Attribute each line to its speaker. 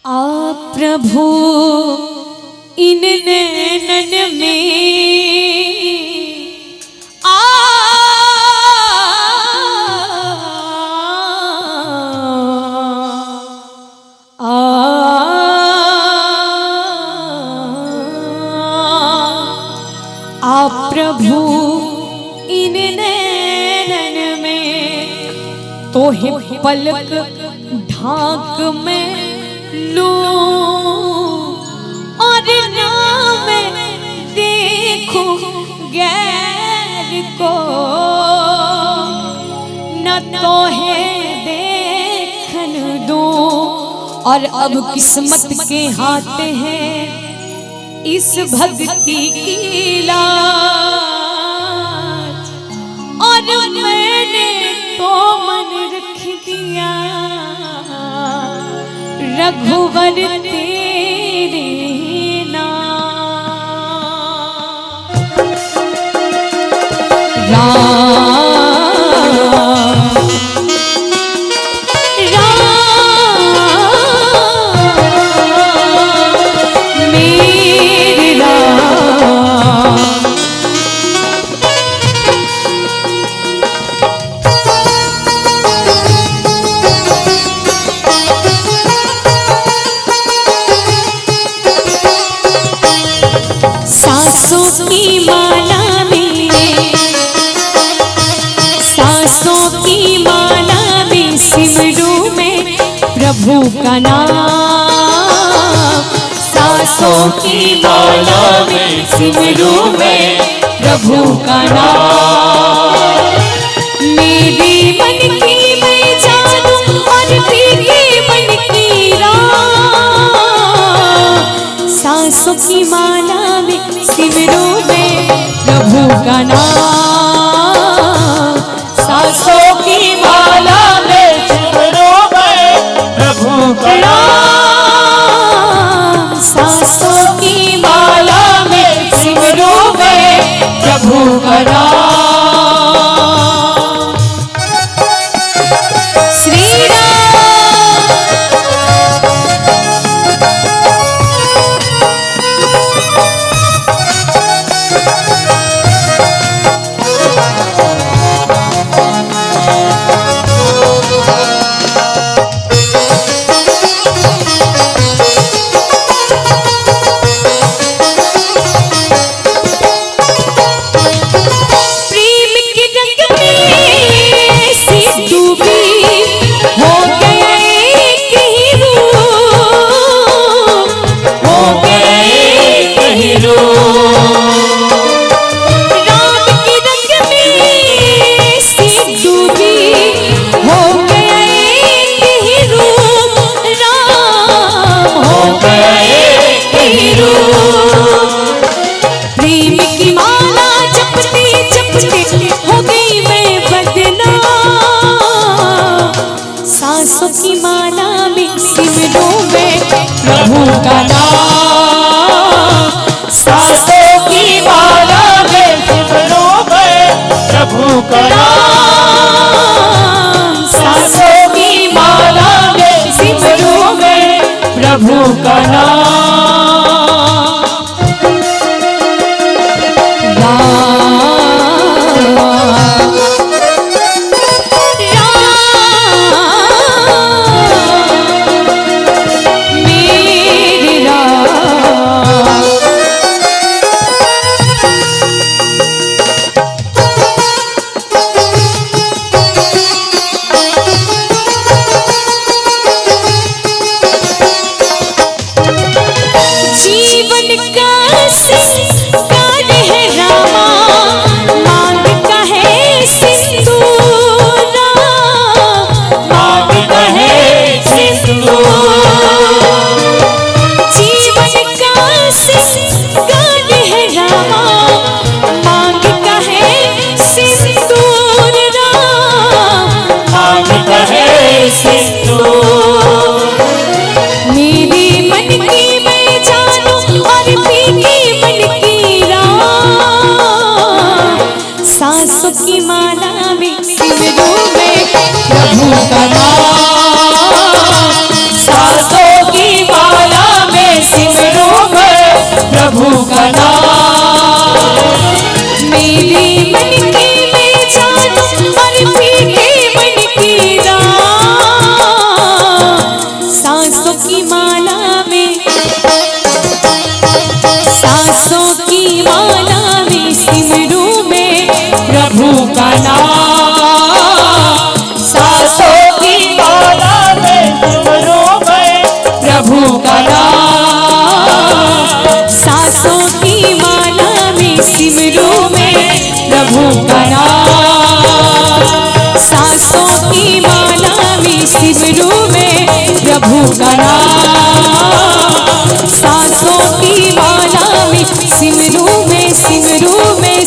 Speaker 1: आप प्रभु इन नैनन में आप प्रभु इन नैनन में तो है पलक ढाक में लूं और ना मैं देखूं गैर को, न तो है देखन दूं। और अब किस्मत के हाथ है इस भक्ति की लाज, और मैंने तो मन रख दिया रघुवर तेरे नाम। सांसों की माला में, सांसों की माला में सिमरूं मैं प्रभु का नाम। सांसों की माला में सिमरूं मैं प्रभु का नाम। मेरी मन की मैं जानूं और तेरे मन की राह। सांसों की माला में सिमरूं मैं प्रभु का नाम। सांसों की माला में सिमरूं मैं प्रभु का नाम। सांसों की माला में सिमरूं मैं प्रभु का नाम। श्री प्रेम की माला जपते जपते हो गई मैं बदनाम। सांसों की माला में सिमरूं मैं प्रभु का नाम। सांसों की माला में सिमरूं मैं प्रभु का नाम। सांसों की माला में सिमरूं मैं प्रभु का नाम। सिमरू में प्रभु का नाम। सांसों की माला में सिमरू में